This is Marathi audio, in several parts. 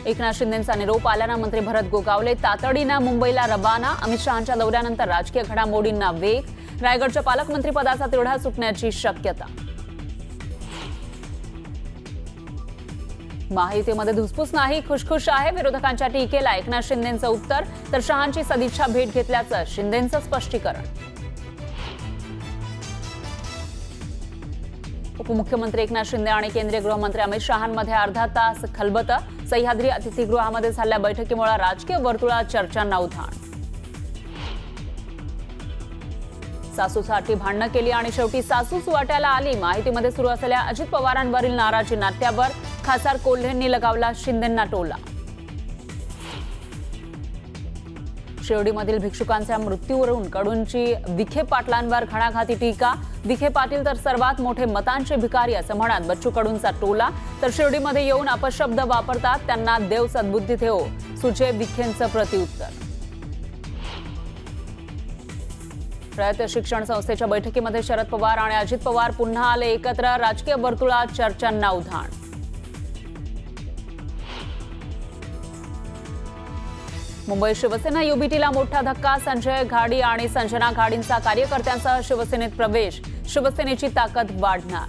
एकनाथ शिंदेंचा निरोप आल्यानं मंत्री भरत गोगावले तातडीनं मुंबईला रवाना। अमित शहांच्या दौऱ्यानंतर राजकीय घडामोडींना वेग। रायगडच्या पालकमंत्रीपदाचा तिढा सुटण्याची शक्यता। महायुतीमध्ये धुसफूस नाही, खुशखुश आहे। विरोधकांच्या टीकेला एकनाथ शिंदेंचं उत्तर, तर शहांची सदिच्छा भेट घेतल्याचं शिंदेंचं स्पष्टीकरण। उपमुख्यमंत्री एकनाथ शिंदे आणि केंद्रीय गृहमंत्री अमित शहांमध्ये अर्धा तास खलबतं। सह्याद्री अतिथीगृहामध्ये झालेल्या बैठकीमुळे राजकीय वर्तुळात चर्चांना उधाण। सासूसाठी भांडणं केली आणि शेवटी सासूच वाट्याला आली। माहितीमध्ये सुरू असलेल्या अजित पवारांवरील नाराजी नाट्यावर खासदार कोल्हेंनी लगावला शिंदेंना टोला। शिर्डीमधील भिक्षुकांच्या मृत्यूवरून कडूंची विखे पाटलांवर घणाघाती टीका। विखे पाटील तर सर्वात मोठे मतांचे भिकारी असं म्हणत बच्चू कडूंचा टोला। तर शिर्डीमध्ये येऊन अपशब्द वापरतात त्यांना देव सद्बुद्धी ठेवो, सुचे विखेंचं प्रत्युत्तर। रयत शिक्षण संस्थेच्या बैठकीमध्ये शरद पवार आणि अजित पवार पुन्हा आले एकत्र। राजकीय वर्तुळात चर्चांना उधाण। मुंबई शिवसेना युबीटीला मोठा धक्का। संजय घाडी आणि संजना घाडींचा कार्यकर्त्यांसह शिवसेनेत प्रवेश। शिवसेनेची ताकद वाढणार।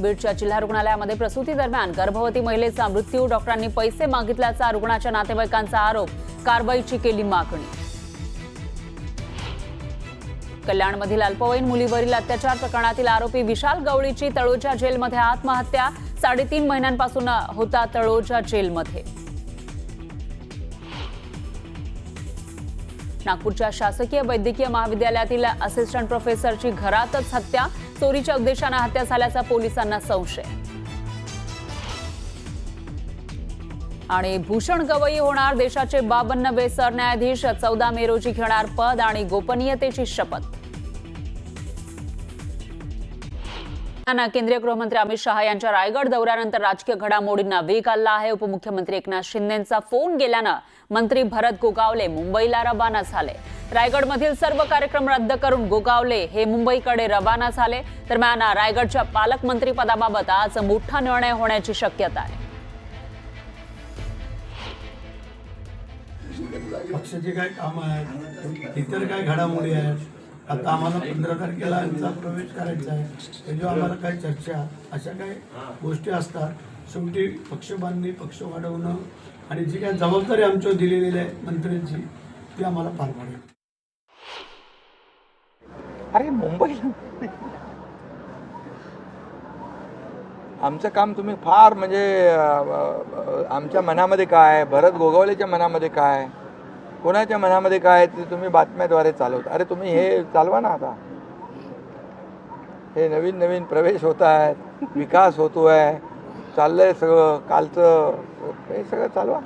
बीडच्या जिल्हा रुग्णालयामध्ये प्रसूती दरम्यान गर्भवती महिलेचा मृत्यू। डॉक्टरांनी पैसे मागितल्याचा रुग्णाच्या नातेवाईकांचा आरोप। कारवाईची केली मागणी। कल्याणमधील अल्पवयीन मुलीवरील अत्याचार प्रकरणातील आरोपी विशाल गवळीची तळोजा जेलमध्ये आत्महत्या। 3.5 महिन्यांपासून होता तळोजा जेलमध्ये। नागपूरच्या शासकीय वैद्यकीय महाविद्यालयातील असिस्टंट प्रोफेसरची घरातच हत्या। चोरीच्या उद्देशाने हत्या झाल्याचा पोलिसांना संशय। आणि भूषण गवई होणार देशाचे 52वे सरन्यायाधीश। 14 मे रोजी घेणार पद आणि गोपनीयतेची शपथ। केंद्रीय गृहमंत्री अमित शहा यांच्या रायगड दौऱ्यानंतर राजकीय घडामोडींना वेग आला आहे। उपमुख्यमंत्री एकनाथ शिंदेंचा फोन गेल्यानं मंत्री भरत गोगावले मुंबईला रवाना झाले। रायगडमधील सर्व कार्यक्रम रद्द करून गोगावले हे मुंबईकडे रवाना झाले। दरम्यान रायगडच्या पालकमंत्री पदाबाबत आज मोठा निर्णय होण्याची शक्यता आहे। पक्षाचे काय काम आहेत, इतर काय घडामोडी आहेत, आता आम्हाला 15 तारखेला यांचा प्रवेश करायचा आहे, त्याच्यावर आम्हाला काही चर्चा अशा काही गोष्टी असतात। शेवटी पक्ष बांधणी, पक्ष वाढवणं आणि जी काही जबाबदारी आमच्यावर दिलेली आहे मंत्र्यांची ती आम्हाला पार पाडेल। अरे मुंबईला आमचं काम तुम्ही फार म्हणजे आमच्या मनामध्ये काय, भरत गोगावलेच्या मनामध्ये काय, कोणाच्या मनामध्ये काय ते तुम्ही बातम्याद्वारे चालवता। अरे तुम्ही हे चालवा ना। आता हे नवीन नवीन प्रवेश होत आहेत, विकास होतोय, चाललंय सगळं कालचं, हे सगळं चालवा।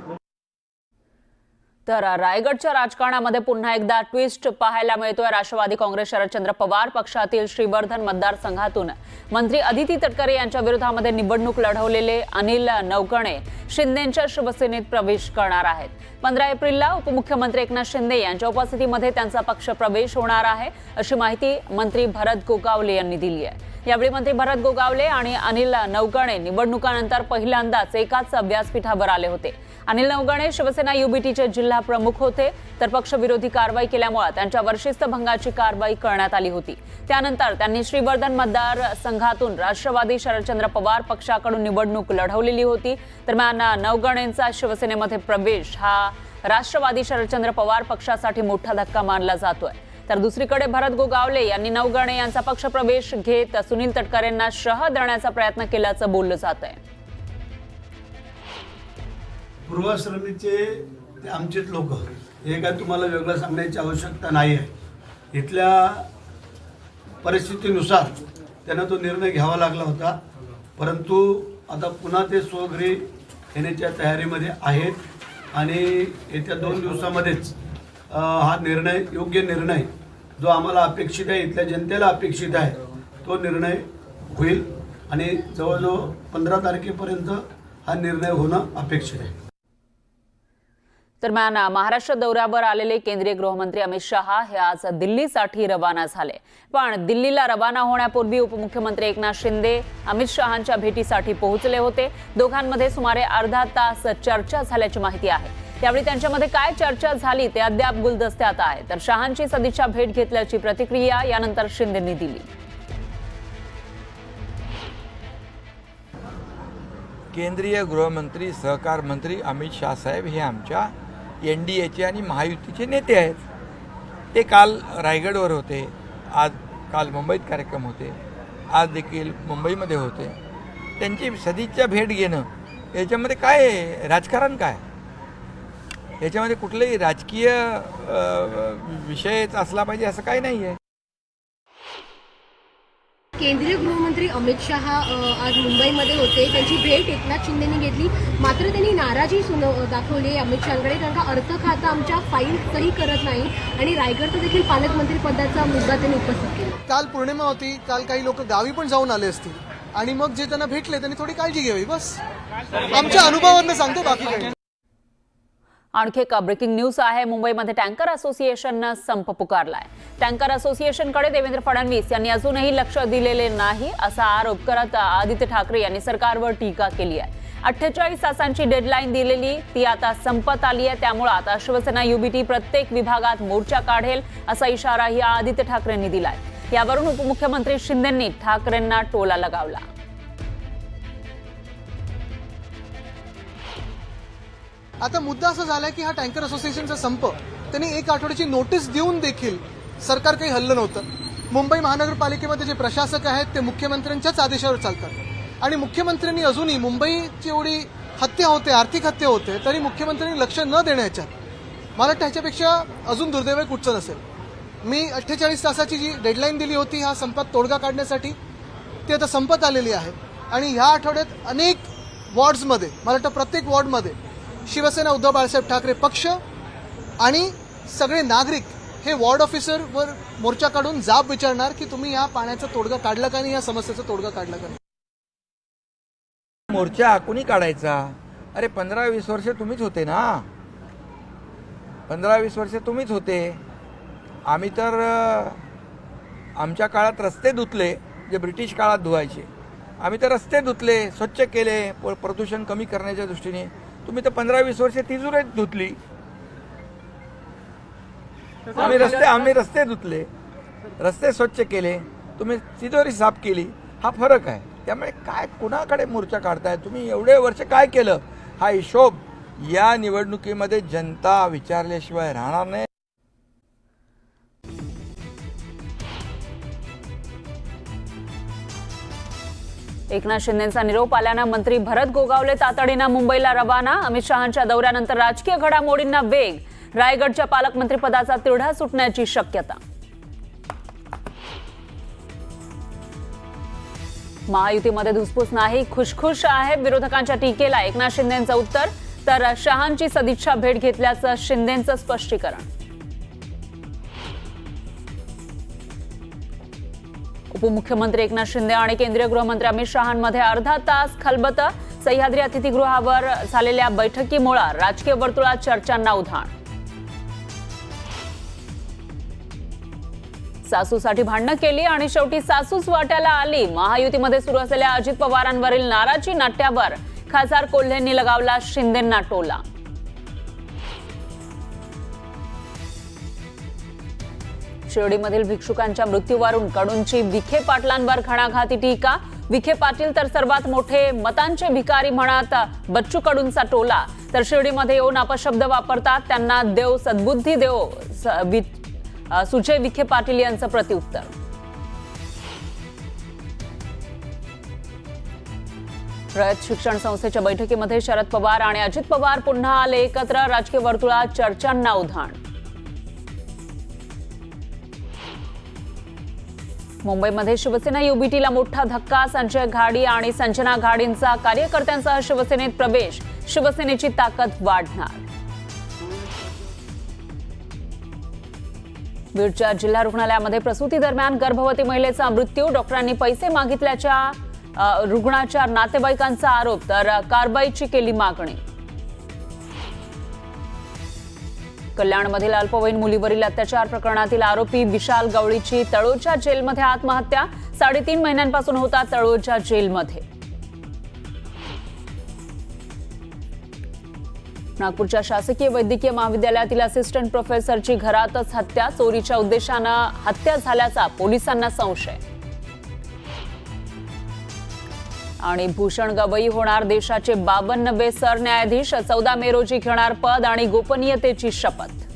तर रायगडच्या राजकारणामध्ये पुन्हा एकदा ट्विस्ट पाहायला मिळतोय। राष्ट्रवादी काँग्रेस शरदचंद्र पवार पक्षातील श्रीवर्धन मतदारसंघातून मंत्री अदिती तटकरे यांच्या विरोधामध्ये निवडणूक लढवलेले अनिल नवगणे शिंदेंच्या शिवसेनेत प्रवेश करणार आहेत। 15 एप्रिलला उपमुख्यमंत्री एकनाथ शिंदे यांच्या उपस्थितीमध्ये त्यांचा पक्ष प्रवेश होणार आहे, अशी माहिती मंत्री भरत गोगावले यांनी दिली आहे। यावेळी मंत्री भरत गोगावले आणि अनिल नवगणे निवडणुकानंतर पहिल्यांदाच एकाच व्यासपीठावर आले होते। अनिल नवगणे शिवसेना युबीटीचे जिल्हा प्रमुख होते, तर पक्षविरोधी कारवाई केल्यामुळे त्यांच्यावर शिस्तभंगाची कारवाई करण्यात आली होती। त्यानंतर त्यांनी श्रीवर्धन मतदारसंघातून राष्ट्रवादी शरदचंद्र पवार पक्षाकडून निवडणूक लढवलेली होती। दरम्यान नवगणेंचा शिवसेनेमध्ये प्रवेश हा राष्ट्रवादी शरदचंद्र पवार पक्षासाठी मोठा धक्का मानला जातोय। तर दुसरीकडे भरत गोगावले यांनी नवगणे यांचा पक्ष प्रवेश घेत सुनील तटकरेंना शह देण्याचा प्रयत्न केल्याचं बोललं जात आहे। पूर्वाश्रमीचे ते आमचेच लोक, हे काय तुम्हाला वेगळं सांगण्याची आवश्यकता नाही आहे। इथल्या परिस्थितीनुसार त्यांना तो निर्णय घ्यावा लागला होता, परंतु आता पुन्हा ते स्वघरी येण्याच्या तयारीमध्ये आहेत आणि येत्या 2 दिवसामध्येच हा निर्णय, योग्य निर्णय जो आम्हाला अपेक्षित आहे, इथल्या जनतेला अपेक्षित आहे, तो निर्णय होईल आणि जवळजवळ 15 तारखेपर्यंत हा निर्णय होणं अपेक्षित आहे। दरम्यान महाराष्ट्र दौऱ्यावर आलेले केंद्रीय गृहमंत्री अमित शहा हे आज दिल्लीसाठी रवाना झाले. पण दिल्लीला रवाना होण्यापूर्वी उपमुख्यमंत्री एकनाथ शिंदे अमित शहांच्या भेटीसाठी पोहोचले होते. दोघांमध्ये सुमारे अर्धा तास चर्चा झाल्याची माहिती आहे. त्यावेळी त्यांच्यामध्ये काय चर्चा झाली ते अद्याप गुलदस्त्यात आहे. तर शहांची सदिच्छा भेट घेतल्याची प्रतिक्रिया यानंतर शिंदेंनी दिली. केंद्रीय गृहमंत्री सहकार मंत्री अमित शाह साहेब हे आमच्या NDAचे आणि महायुतीचे नेते आहेत. ते काल रायगडवर होते, काल मुंबईत कार्यक्रम होते, आज देखील मुंबईमध्ये होते. त्यांची सदिच्छा भेट घेणं याच्यामध्ये काय आहे? राजकारण काय? याच्यामध्ये कुठलाही राजकीय विषयच असला पाहिजे असं काही नाही आहे. केंद्रीय गृहमंत्री अमित शहा आज मुंबईमध्ये होते. त्यांची भेट एकनाथ शिंदेंनी घेतली. मात्र त्यांनी नाराजी दाखवली अमित शहांकडे, कारण का अर्थ खातं आमच्या फाईल सही करत नाही आणि रायगडचं देखील पालकमंत्री पदाचा मुद्दा त्यांनी उपस्थित केला. काल पौर्णिमा होती, काल काही लोक गावी पण जाऊन आले असतील आणि मग जे त्यांना भेटले त्यांनी थोडी काळजी घ्यावी, बस आमच्या अनुभवावरनं सांगतो, बाकी काही. आणखी एक ब्रेकिंग न्यूज आहे. मुंबईमध्ये टँकर असोसिएशननं संप पुकारलाय. टँकर असोसिएशनकडे देवेंद्र फडणवीस यांनी अजूनही लक्ष दिलेले नाही असा आरोप करत आदित्य ठाकरे यांनी सरकारवर टीका केली आहे. 48 तासांची डेडलाईन दिलेली ती आता संपत आली आहे. त्यामुळे आता शिवसेना UBT प्रत्येक विभागात मोर्चा काढेल असा इशाराही आदित्य ठाकरेंनी दिलाय. यावरून उपमुख्यमंत्री शिंदेंनी ठाकरेंना टोला लगावला. आता मुद्दा असा झालाय की हा टँकर असोसिएशनचा संप त्यांनी 1 आठवड्याची नोटीस देऊन देखील सरकार काही हल्लं नव्हतं. मुंबई महानगरपालिकेमध्ये जे प्रशासक आहेत ते मुख्यमंत्र्यांच्याच आदेशावर चालतात आणि मुख्यमंत्र्यांनी अजूनही मुंबईची एवढी हत्या होते, आर्थिक हत्या होते, तरी मुख्यमंत्र्यांनी लक्ष न देण्याच्या मला वाटतं ह्याच्यापेक्षा अजून दुर्दैव कुठचं नसेल. मी 48 तासाची जी डेडलाईन दिली होती हा संपात तोडगा काढण्यासाठी, ती आता संपत आलेली आहे आणि ह्या आठवड्यात अनेक वॉर्ड्समध्ये, मला वाटतं प्रत्येक वॉर्डमध्ये शिवसेना उद्धव बाळासाहेब ठाकरे पक्ष आणि सगळे नागरिक हे वॉर्ड ऑफिसरवर मोर्चा काढून जाब विचारणार की तुम्ही या पाण्याचा तोडगा काढला का नाही, या समस्येचा तोडगा काढला का नाही. मोर्चा कुणी काढायचा? अरे 15-20 वर्ष तुम्हीच होते ना, 15-20 वर्ष तुम्हीच होते. आम्ही तर आमच्या काळात रस्ते धुतले जे ब्रिटिश काळात धुवायचे. आम्ही तर रस्ते धुतले, स्वच्छ केले प्रदूषण कमी करण्याच्या दृष्टीने. तुम्ही तर 15-20 वर्ष तिजोरी धुतली. आम्ही रस्ते धुतले, रस्ते स्वच्छ केले, तुम्ही तिजोरी साफ केली. हा फरक आहे. त्यामुळे काय कुणाकडे मोर्चा काढताय तुम्ही? एवढे वर्ष काय केलं हा हिशोब या निवडणुकीमध्ये जनता विचारल्याशिवाय राहणार नाही. एकनाथ शिंदेंचा निरोप आल्यानं मंत्री भरत गोगावले तातडीनं मुंबईला रवाना. अमित शहांच्या दौऱ्यानंतर राजकीय घडामोडींना वेग. रायगडच्या पालकमंत्रीपदाचा तिढा सुटण्याची शक्यता. महायुतीमध्ये धुसफूस नाही, खुशखुश आहे. विरोधकांच्या टीकेला एकनाथ शिंदेंचं उत्तर, तर शहांची सदिच्छा भेट घेतल्याचं शिंदेंचं स्पष्टीकरण. उपमुख्यमंत्री एकनाथ शिंदे आणि केंद्रीय गृहमंत्री अमित शहांमध्ये अर्धा तास खलबतं. सह्याद्री अतिथीगृहावर झालेल्या बैठकीमुळे राजकीय वर्तुळात चर्चांना उधाण. सासूसाठी भांडणं केली आणि शेवटी सासूच वाट्याला आली. महायुतीमध्ये सुरू असलेल्या अजित पवारांवरील नाराजी नाट्यावर खासदार कोल्हेंनी लगावला शिंदेंना टोला. शिर्डीमधील भिक्षुकांच्या मृत्यूवरून कडूंची विखे पाटलांवर घणाघाती टीका. विखे पाटील तर सर्वात मोठे मतांचे भिकारी म्हणत बच्चू कडूंचा टोला. तर शिर्डीमध्ये येऊन अपशब्द वापरतात त्यांना देव सद्बुद्धी देव, सुजय विखे पाटील यांचं प्रत्युत्तर. रयत शिक्षण संस्थेच्या बैठकीमध्ये शरद पवार आणि अजित पवार पुन्हा आले एकत्र. राजकीय वर्तुळात चर्चांना उधाण. मुंबईमध्ये शिवसेना UBTला मोठा धक्का. संजय घाडी आणि संजना घाडींचा कार्यकर्त्यांसह शिवसेनेत प्रवेश. शिवसेनेची ताकद वाढणार. बीडच्या जिल्हा रुग्णालयामध्ये प्रसूती दरम्यान गर्भवती महिलेचा मृत्यू. डॉक्टरांनी पैसे मागितल्याच्या रुग्णाच्या नातेवाईकांचा आरोप, तर कारवाईची केली मागणी. कल्याणमधील अल्पवयीन मुलीवरील अत्याचार प्रकरणातील आरोपी विशाल गवळीची तळोजा जेलमध्ये आत्महत्या. 3.5 महिन्यांपासून होता तळोजा जेलमध्ये. नागपूरच्या शासकीय वैद्यकीय महाविद्यालयातील असिस्टंट प्रोफेसरची घरातच हत्या. चोरीच्या उद्देशानं हत्या झाल्याचा पोलिसांना संशय. आणि भूषण गवई होणार देशाचे 52वे सरन्यायाधीश. 14 मे रोजी घेणार पद आणि गोपनीयतेची शपथ.